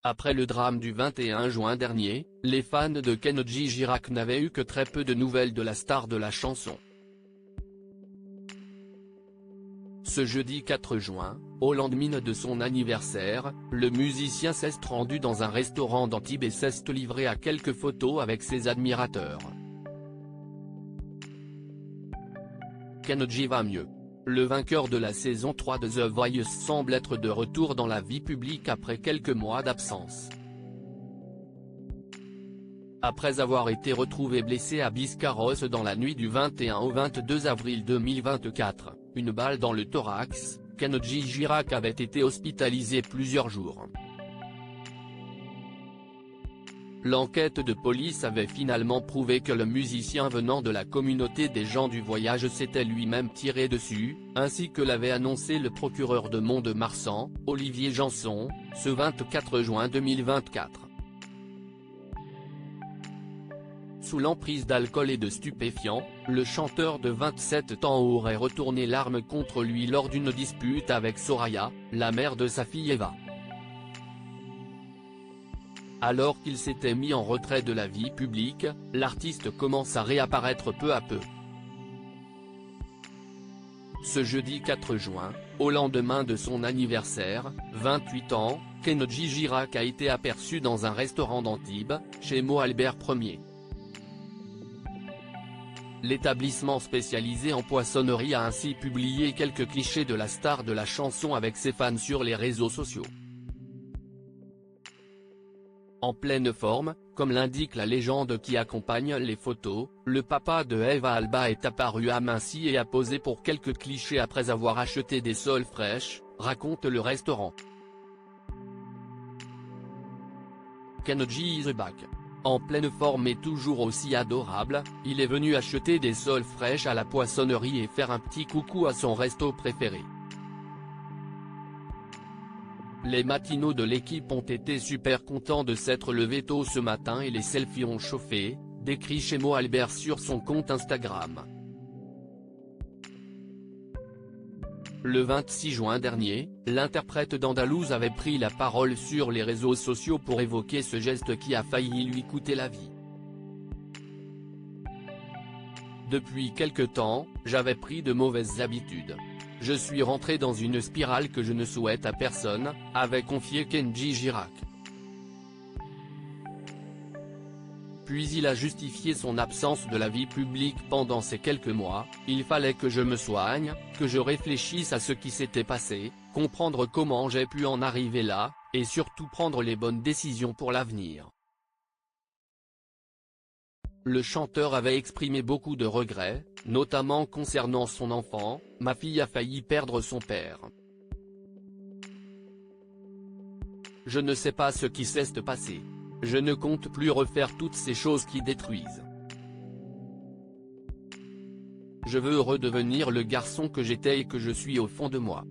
Après le drame du 21 juin dernier, les fans de Kenji Girac n'avaient eu que très peu de nouvelles de la star de la chanson. Ce jeudi 4 juin, au lendemain de son anniversaire, le musicien s'est rendu dans un restaurant d'Antibes et s'est livré à quelques photos avec ses admirateurs. Kenji va mieux. Le vainqueur de la saison 3 de The Voice semble être de retour dans la vie publique après quelques mois d'absence. Après avoir été retrouvé blessé à Biscarrosse dans la nuit du 21 au 22 avril 2024, une balle dans le thorax, Kenji Girac avait été hospitalisé plusieurs jours. L'enquête de police avait finalement prouvé que le musicien venant de la communauté des gens du voyage s'était lui-même tiré dessus, ainsi que l'avait annoncé le procureur de Mont-de-Marsan, Olivier Janson, ce 24 juin 2024. Sous l'emprise d'alcool et de stupéfiants, le chanteur de 27 ans aurait retourné l'arme contre lui lors d'une dispute avec Soraya, la mère de sa fille Eva. Alors qu'il s'était mis en retrait de la vie publique, l'artiste commence à réapparaître peu à peu. Ce jeudi 4 juin, au lendemain de son anniversaire, 28 ans, Kenji Girac a été aperçu dans un restaurant d'Antibes, chez Mo Albert Ier. L'établissement spécialisé en poissonnerie a ainsi publié quelques clichés de la star de la chanson avec ses fans sur les réseaux sociaux. En pleine forme, comme l'indique la légende qui accompagne les photos, le papa de Eva Alba est apparu aminci et a posé pour quelques clichés après avoir acheté des soles fraîches, raconte le restaurant. Kenji is back. En pleine forme et toujours aussi adorable, il est venu acheter des soles fraîches à la poissonnerie et faire un petit coucou à son resto préféré. Les matinaux de l'équipe ont été super contents de s'être levés tôt ce matin et les selfies ont chauffé, décrit chez Mo Albert sur son compte Instagram. Le 26 juin dernier, l'interprète d'Andalouse avait pris la parole sur les réseaux sociaux pour évoquer ce geste qui a failli lui coûter la vie. Depuis quelque temps, j'avais pris de mauvaises habitudes. Je suis rentré dans une spirale que je ne souhaite à personne, avait confié Kenji Girac. Puis il a justifié son absence de la vie publique pendant ces quelques mois. Il fallait que je me soigne, que je réfléchisse à ce qui s'était passé, comprendre comment j'ai pu en arriver là, et surtout prendre les bonnes décisions pour l'avenir. Le chanteur avait exprimé beaucoup de regrets, notamment concernant son enfant. Ma fille a failli perdre son père. Je ne sais pas ce qui s'est passé. Je ne compte plus refaire toutes ces choses qui détruisent. Je veux redevenir le garçon que j'étais et que je suis au fond de moi.